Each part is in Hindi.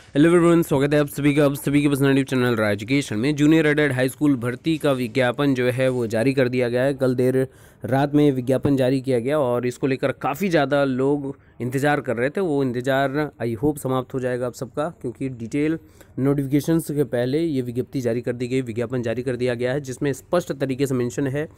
हेलो एवरीवन, स्वागत है आप सभी के पर्सनल चैनल राज एजुकेशन में। जूनियर एडेड हाई स्कूल भर्ती का विज्ञापन जो है वो जारी कर दिया गया है। कल देर रात में विज्ञापन जारी किया गया और इसको लेकर काफ़ी ज़्यादा लोग इंतज़ार कर रहे थे। वो इंतज़ार आई होप समाप्त हो जाएगा आप सबका, क्योंकि डिटेल नोटिफिकेशन के पहले ये विज्ञप्ति जारी कर दी गई, विज्ञापन जारी कर दिया गया है, जिसमें स्पष्ट तरीके से मेंशन है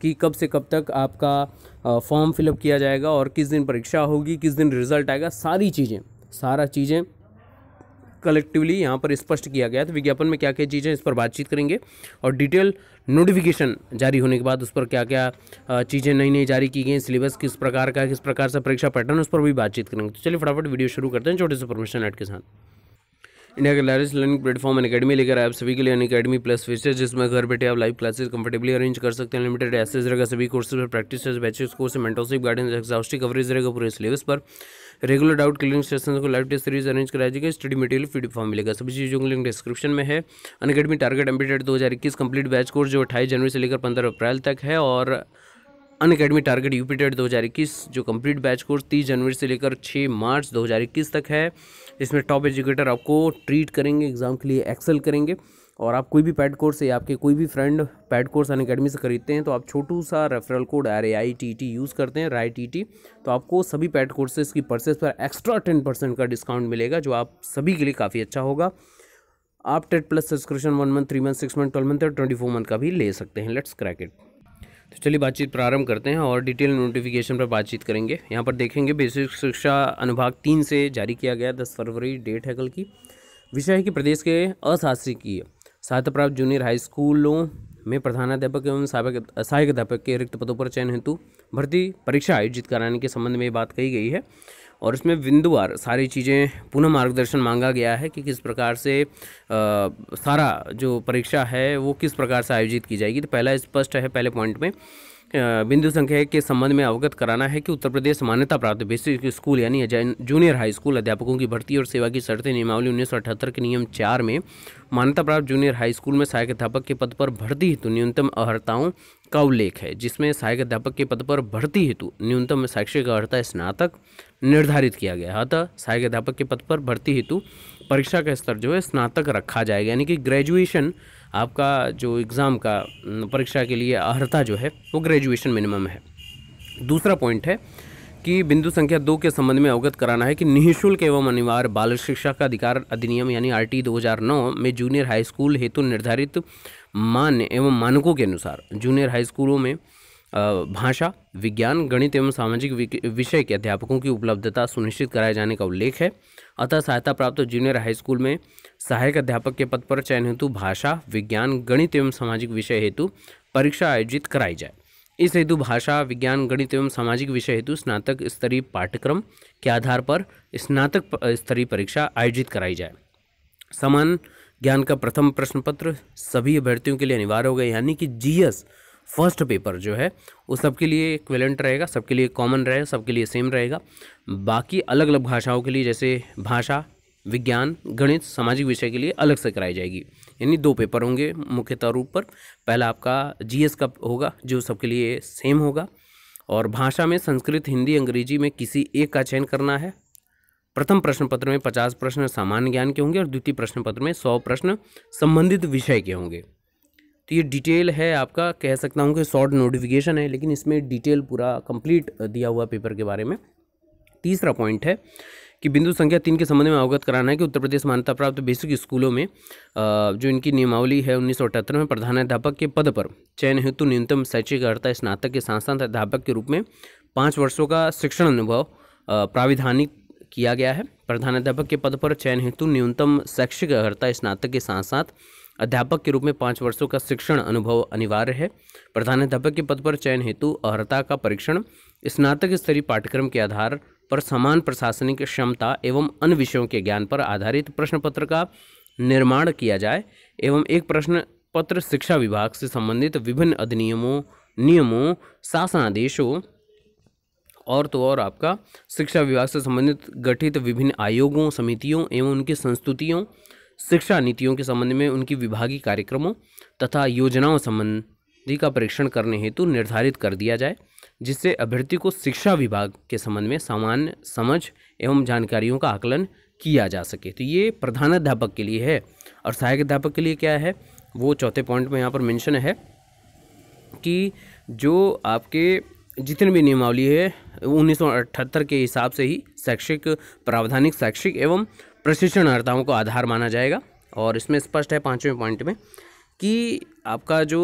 कि कब से कब तक आपका फॉर्म फिलअप किया जाएगा और किस दिन परीक्षा होगी, किस दिन रिजल्ट आएगा, सारा चीज़ें कलेक्टिवली यहाँ पर स्पष्ट किया गया है। तो विज्ञापन में क्या क्या चीज़ें, इस पर बातचीत करेंगे और डिटेल नोटिफिकेशन जारी होने के बाद उस पर क्या क्या चीज़ें नई नई जारी की गई, सिलेबस किस प्रकार का, किस प्रकार से परीक्षा पैटर्न, उस पर भी बातचीत करेंगे। तो चलिए फटाफट वीडियो शुरू करते हैं छोटे से परमिशन ऐड के साथ। इंडिया का लार्जेस्ट लर्निंग प्लेटफॉर्म अनअकैडमी लेकर आए आप सभी के लिए अनअकैडमी प्लस फीचर्स, जिसमें घर बैठे आप लाइव क्लासेस कंफर्टेबली अरेंज कर सकते हैं। लिमिटेड एक्सेस रहेगा सभी कोर्सेज पर, practice batches course, mentorship guidance, exhaustive coverage रहेगा पूरे सिलेबस पर। रेगुलर डाउट क्लियरिंग सेशंस को लाइव टेस्ट सीरीज अरेंज कराई जाएगी। स्टडी मटेरियल पीडीएफ फॉर्म मिलेगा, सभी चीज़ों का लिंक डिस्क्रिप्शन में है। Unacademy target MPTET 2021 complete batch course जो 28 जनवरी से लेकर 15 अप्रैल तक है, और अनअकैडमी टारगेट यूपीटेट 2021 जो कंप्लीट बैच कोर्स 30 जनवरी से लेकर 6 मार्च 2021 तक है। इसमें टॉप एजुकेटर आपको ट्रीट करेंगे, एग्जाम के लिए एक्सेल करेंगे। और आप कोई भी पैड कोर्स या आपके कोई भी फ्रेंड पैड कोर्स अनअकैडमी से खरीदते हैं तो आप छोटू सा रेफरल कोड RAITT यूज़ करते हैं, RAITT, तो आपको सभी पैड कोर्सेज की परचेज पर एक्स्ट्रा 10% का डिस्काउंट मिलेगा, जो आप सभी के लिए काफ़ी अच्छा होगा। आप 10+ subscription 1 month, 3 month, 6 month, 12 month और 24 मंथ का भी ले सकते हैं। Let's crack it. तो चलिए बातचीत प्रारंभ करते हैं और डिटेल नोटिफिकेशन पर बातचीत करेंगे। यहाँ पर देखेंगे बेसिक शिक्षा अनुभाग 3 से जारी किया गया, 10 फरवरी डेट है कल की। विषय है कि प्रदेश के अशासकीय सहायता प्राप्त जूनियर हाई स्कूलों में प्रधानाध्यापक एवं सहायक अध्यापक के रिक्त पदों पर चयन हेतु भर्ती परीक्षा आयोजित कराने के संबंध में बात कही गई है। और इसमें बिंदुवार सारी चीज़ें पुनः मार्गदर्शन मांगा गया है कि किस प्रकार से सारा जो परीक्षा है वो किस प्रकार से आयोजित की जाएगी। तो पहला स्पष्ट है, पहले पॉइंट में बिंदु संख्या 1 के संबंध में अवगत कराना है कि उत्तर प्रदेश मान्यता प्राप्त बेसिक स्कूल यानी जूनियर हाई स्कूल अध्यापकों की भर्ती और सेवा की शर्तें नियमावली 1978 के नियम 4 में मान्यता प्राप्त जूनियर हाई स्कूल में सहायक अध्यापक के पद पर भर्ती हेतु न्यूनतम अर्हताओं का उल्लेख है, जिसमें सहायक अध्यापक के पद पर भर्ती हेतु न्यूनतम शैक्षिक अर्हता स्नातक निर्धारित किया गया है। अतः सहायक अध्यापक के पद पर भर्ती हेतु परीक्षा का स्तर जो है स्नातक रखा जाएगा, यानी कि ग्रेजुएशन आपका जो एग्ज़ाम का परीक्षा के लिए अर्हता जो है वो ग्रेजुएशन मिनिमम है। दूसरा पॉइंट है कि बिंदु संख्या 2 के संबंध में अवगत कराना है कि निःशुल्क एवं अनिवार्य बाल शिक्षा का अधिकार अधिनियम यानी RT 2009 में जूनियर हाई स्कूल हेतु निर्धारित मान्य एवं मानकों के अनुसार जूनियर हाई स्कूलों में भाषा, विज्ञान, गणित एवं सामाजिक विषय के अध्यापकों की उपलब्धता सुनिश्चित कराए जाने का उल्लेख है। अतः सहायता प्राप्त जूनियर हाई स्कूल में सहायक अध्यापक के पद पर चयन हेतु भाषा, विज्ञान, गणित एवं सामाजिक विषय हेतु परीक्षा आयोजित कराई जाए। इस हेतु भाषा, विज्ञान, गणित एवं सामाजिक विषय हेतु स्नातक स्तरीय पाठ्यक्रम के आधार पर स्नातक स्तरीय परीक्षा आयोजित कराई जाए। समान ज्ञान का प्रथम प्रश्न पत्र सभी अभ्यर्थियों के लिए अनिवार्य होगा, यानी कि GS फर्स्ट पेपर जो है वो सबके लिए इक्विवेलेंट रहेगा, सबके लिए कॉमन रहेगा, सबके लिए सेम रहेगा। बाकी अलग अलग भाषाओं के लिए जैसे भाषा, विज्ञान, गणित, सामाजिक विषय के लिए अलग से कराई जाएगी, यानी 2 पेपर होंगे मुख्यतः रूप पर। पहला आपका GS का होगा जो सबके लिए सेम होगा, और भाषा में संस्कृत, हिंदी, अंग्रेजी में किसी एक का चयन करना है। प्रथम प्रश्न पत्र में 50 प्रश्न सामान्य ज्ञान के होंगे और द्वितीय प्रश्न पत्र में 100 प्रश्न संबंधित विषय के होंगे। तो ये डिटेल है आपका, कह सकता हूँ कि शॉर्ट नोटिफिकेशन है, लेकिन इसमें डिटेल पूरा कंप्लीट दिया हुआ पेपर के बारे में। तीसरा पॉइंट है कि बिंदु संख्या 3 के संबंध में अवगत कराना है कि उत्तर प्रदेश मान्यता प्राप्त बेसिक स्कूलों में जो इनकी नियमावली है 1978 में प्रधानाध्यापक के पद पर चयन हेतु न्यूनतम शैक्षिक अर्हता स्नातक के साथ साथ अध्यापक के रूप में 5 वर्षों का शिक्षण अनुभव प्राविधानिक किया गया है। प्रधानाध्यापक के पद पर चयन हेतु न्यूनतम शैक्षिक अर्हता स्नातक के साथ साथ अध्यापक के रूप में 5 वर्षों का शिक्षण अनुभव अनिवार्य है। प्रधानाध्यापक के पद पर चयन हेतु अर्हता का परीक्षण स्नातक स्तरीय पाठ्यक्रम के आधार पर समान प्रशासनिक क्षमता एवं अन्य विषयों के ज्ञान पर आधारित प्रश्न पत्र का निर्माण किया जाए एवं एक प्रश्न पत्र शिक्षा विभाग से संबंधित विभिन्न अधिनियमों, नियमों, शासनादेशों और आपका शिक्षा विभाग से संबंधित गठित विभिन्न आयोगों, समितियों एवं उनकी संस्तुतियों, शिक्षा नीतियों के संबंध में उनकी विभागीय कार्यक्रमों तथा योजनाओं संबंधी का परीक्षण करने हेतु निर्धारित कर दिया जाए, जिससे अभ्यर्थी को शिक्षा विभाग के संबंध में सामान्य समझ एवं जानकारियों का आकलन किया जा सके। तो ये प्रधानाध्यापक के लिए है। और सहायक अध्यापक के लिए क्या है, वो चौथे पॉइंट में यहाँ पर मेंशन है कि जो आपके जितने भी नियमावली है 1978 के हिसाब से ही शैक्षिक प्रावधानिक शैक्षिक एवं प्रशिक्षणार्ताओं को आधार माना जाएगा। और इसमें स्पष्ट है 5वें पॉइंट में कि आपका जो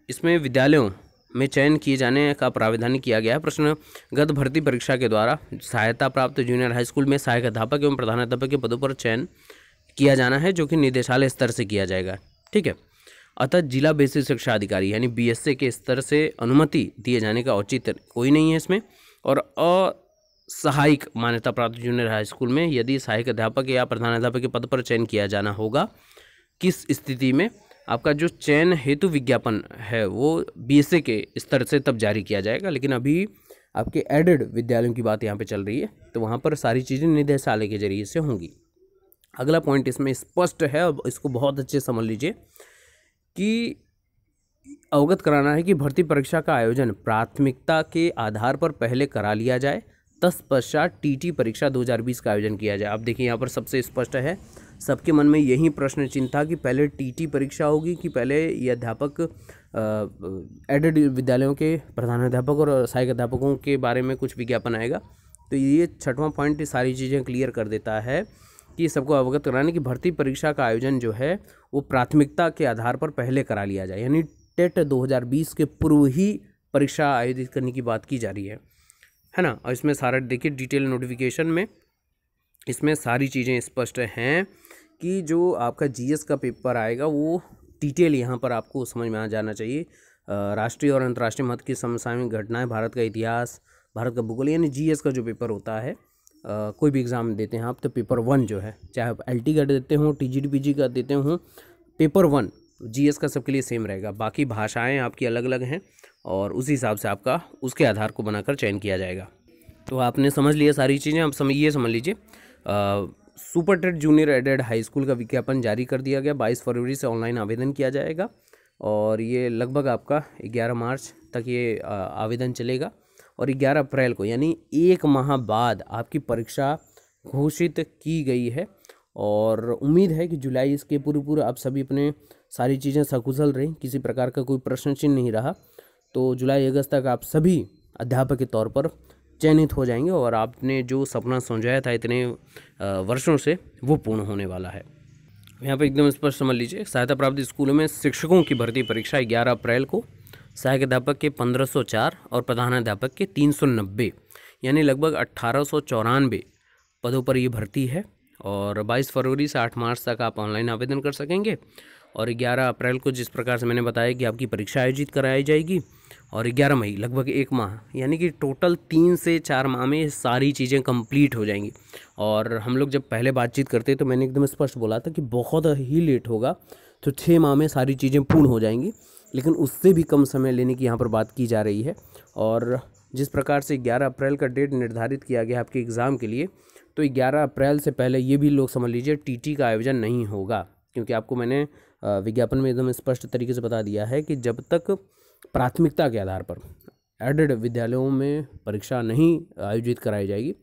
इसमें विद्यालयों में चयन किए जाने का प्रावधान किया गया है। प्रश्नगत भर्ती परीक्षा के द्वारा सहायता प्राप्त जूनियर हाई स्कूल में सहायक अध्यापक एवं प्रधानाध्यापक के पदों पर चयन किया जाना है, जो कि निदेशालय स्तर से किया जाएगा। ठीक है। अतः जिला बेसिक शिक्षा अधिकारी यानी बीएसए के स्तर से अनुमति दिए जाने का औचित्य कोई नहीं है इसमें। और असहायक मान्यता प्राप्त जूनियर हाई स्कूल में यदि सहायक अध्यापक या प्रधानाध्यापक के पद पर चयन किया जाना होगा, किस स्थिति में आपका जो चयन हेतु विज्ञापन है वो बीएसए के स्तर से तब जारी किया जाएगा। लेकिन अभी आपके एडेड विद्यालयों की बात यहाँ पे चल रही है, तो वहाँ पर सारी चीज़ें निदेशालय के जरिए से होंगी। अगला पॉइंट इसमें स्पष्ट है, अब इसको बहुत अच्छे से समझ लीजिए कि अवगत कराना है कि भर्ती परीक्षा का आयोजन प्राथमिकता के आधार पर पहले करा लिया जाए, तत्पश्चात टीटी परीक्षा 2020 का आयोजन किया जाए। अब देखिए यहाँ पर सबसे स्पष्ट है, सबके मन में यही प्रश्न चिन्ह था कि पहले टीटी परीक्षा होगी कि पहले ये अध्यापक एडेड विद्यालयों के प्रधानाध्यापक और सहायक अध्यापकों के बारे में कुछ विज्ञापन आएगा। तो ये 6वां पॉइंट सारी चीज़ें क्लियर कर देता है कि सबको अवगत कराने की भर्ती परीक्षा का आयोजन जो है वो प्राथमिकता के आधार पर पहले करा लिया जाए, यानी टेट 2020 के पूर्व ही परीक्षा आयोजित करने की बात की जा रही है ना। और इसमें सारा देखिए डिटेल नोटिफिकेशन में इसमें सारी चीज़ें स्पष्ट हैं कि जो आपका जीएस का पेपर आएगा वो डिटेल यहाँ पर आपको समझ में आ जाना चाहिए। राष्ट्रीय और अंतर्राष्ट्रीय महत्व की समसामयिक घटनाएं, भारत का इतिहास, भारत का भूगोल, यानी जीएस का जो पेपर होता है कोई भी एग्ज़ाम देते हैं आप, तो पेपर 1 जो है, चाहे आप एलटी का देते हो, टीजीटी पीजी का देते हो, पेपर 1 जीएस का सबके लिए सेम रहेगा। बाकी भाषाएं आपकी अलग अलग हैं और उसी हिसाब से आपका उसके आधार को बनाकर चयन किया जाएगा। तो आपने समझ लिया सारी चीज़ें। अब ये समझ लीजिए super TET junior aided high school का विज्ञापन जारी कर दिया गया। 22 फरवरी से ऑनलाइन आवेदन किया जाएगा और ये लगभग आपका 11 मार्च तक ये आवेदन चलेगा। और 11 अप्रैल को यानी 1 माह बाद आपकी परीक्षा घोषित की गई है। और उम्मीद है कि जुलाई इसके पूरे आप सभी अपने सारी चीज़ें सकुशल रहें, किसी प्रकार का कोई प्रश्न चिन्ह नहीं रहा, तो जुलाई अगस्त तक आप सभी अध्यापक के तौर पर चयनित हो जाएंगे और आपने जो सपना सोचाया था इतने वर्षों से वो पूर्ण होने वाला है। यहाँ पर एकदम स्पष्ट समझ लीजिए, सहायता प्राप्त स्कूलों में शिक्षकों की भर्ती परीक्षा 11 अप्रैल को, सहायक अध्यापक के 1504 और प्रधानाध्यापक के 390 यानी लगभग 1894 पदों पर ये भर्ती है। और 22 फरवरी से 8 मार्च तक आप ऑनलाइन आवेदन कर सकेंगे। और 11 अप्रैल को जिस प्रकार से मैंने बताया कि आपकी परीक्षा आयोजित कराई जाएगी और 11 मई लगभग 1 माह यानी कि टोटल 3 से 4 माह में सारी चीज़ें कंप्लीट हो जाएंगी। और हम लोग जब पहले बातचीत करते तो मैंने एकदम स्पष्ट बोला था कि बहुत ही लेट होगा, तो 6 माह में सारी चीज़ें पूर्ण हो जाएंगी, लेकिन उससे भी कम समय लेने की यहाँ पर बात की जा रही है। और जिस प्रकार से 11 अप्रैल का डेट निर्धारित किया गया आपके एग्ज़ाम के लिए, तो 11 अप्रैल से पहले ये भी लोग समझ लीजिए टीटी का आयोजन नहीं होगा, क्योंकि आपको मैंने विज्ञापन में एकदम स्पष्ट तरीके से बता दिया है कि जब तक प्राथमिकता के आधार पर एडेड विद्यालयों में परीक्षा नहीं आयोजित कराई जाएगी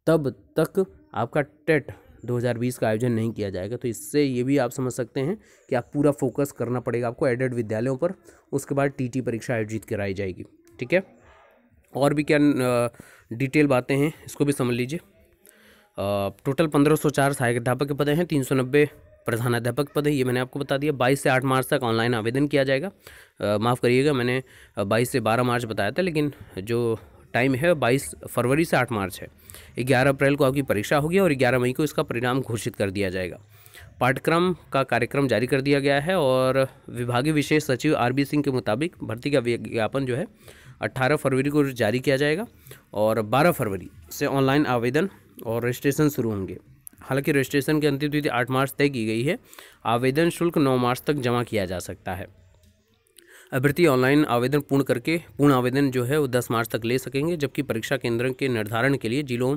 तब तक आपका टेट 2020 का आयोजन नहीं किया जाएगा। तो इससे ये भी आप समझ सकते हैं कि आप पूरा फोकस करना पड़ेगा आपको एडेड विद्यालयों पर, उसके बाद टीटी परीक्षा आयोजित कराई जाएगी। ठीक है, और भी क्या डिटेल बातें हैं इसको भी समझ लीजिए। टोटल 1504 सहायक अध्यापक के पद हैं, 390 प्रधानाध्यापक पद है, ये मैंने आपको बता दिया। 22 से 8 मार्च तक ऑनलाइन आवेदन किया जाएगा। माफ़ करिएगा, मैंने 22 से 12 मार्च बताया था, लेकिन जो टाइम है 22 फरवरी से 8 मार्च है। 11 अप्रैल को आपकी परीक्षा होगी और 11 मई को इसका परिणाम घोषित कर दिया जाएगा। पाठ्यक्रम का कार्यक्रम जारी कर दिया गया है और विभागीय विशेष सचिव RB सिंह के मुताबिक भर्ती का विज्ञापन जो है 18 फरवरी को जारी किया जाएगा और 12 फरवरी से ऑनलाइन आवेदन और रजिस्ट्रेशन शुरू होंगे। हालांकि रजिस्ट्रेशन की अंतिम तिथि 8 मार्च तय की गई है। आवेदन शुल्क 9 मार्च तक जमा किया जा सकता है। अभ्यर्थी ऑनलाइन आवेदन पूर्ण करके पूर्ण आवेदन जो है वो 10 मार्च तक ले सकेंगे, जबकि परीक्षा केंद्र के निर्धारण के लिए जिलों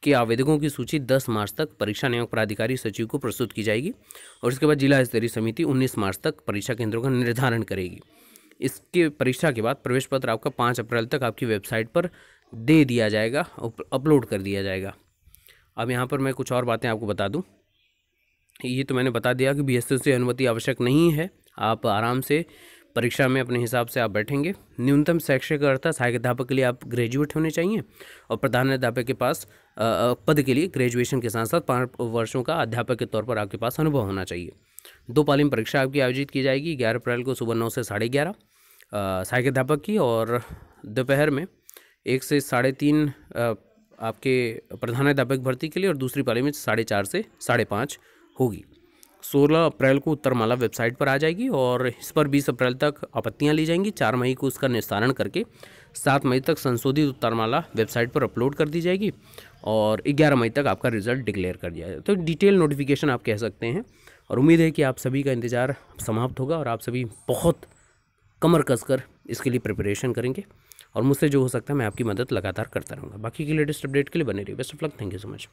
के आवेदकों की सूची 10 मार्च तक परीक्षा नियामक प्राधिकारी सचिव को प्रस्तुत की जाएगी और इसके बाद जिला स्तरीय समिति 19 मार्च तक परीक्षा केंद्रों का निर्धारण करेगी। इसके परीक्षा के बाद प्रवेश पत्र आपका 5 अप्रैल तक आपकी वेबसाइट पर दे दिया जाएगा, अपलोड कर दिया जाएगा। अब यहाँ पर मैं कुछ और बातें आपको बता दूँ। ये तो मैंने बता दिया कि बीएसएस से अनुमति आवश्यक नहीं है, आप आराम से परीक्षा में अपने हिसाब से आप बैठेंगे। न्यूनतम शैक्षिक अर्हता सहायक अध्यापक के लिए आप ग्रेजुएट होने चाहिए और प्रधानाध्यापक के पास पद के लिए ग्रेजुएशन के साथ साथ 5 वर्षों का अध्यापक के तौर पर आपके पास अनुभव होना चाहिए। 2 पाली में परीक्षा आपकी आयोजित की जाएगी, 11 अप्रैल को सुबह 9 से 11:30 सहायक अध्यापक की, और दोपहर में 1 से 3:30 आपके प्रधानाध्यापक भर्ती के लिए, और दूसरी पाली में 4:30 से 5:30 होगी। 16 अप्रैल को उत्तरमाला वेबसाइट पर आ जाएगी और इस पर 20 अप्रैल तक आपत्तियां ली जाएंगी। 4 मई को उसका निस्तारण करके 7 मई तक संशोधित उत्तरमाला वेबसाइट पर अपलोड कर दी जाएगी और 11 मई तक आपका रिजल्ट डिक्लेयर कर दिया जाएगा। तो डिटेल नोटिफिकेशन आप कह सकते हैं, और उम्मीद है कि आप सभी का इंतज़ार समाप्त होगा और आप सभी बहुत कमर कसकर इसके लिए प्रिपरेशन करेंगे, और मुझसे जो हो सकता है मैं आपकी मदद लगातार करता रहूँगा। बाकी की लेटेस्ट अपडेट के लिए बने रहिए। Best of luck, thank you so much.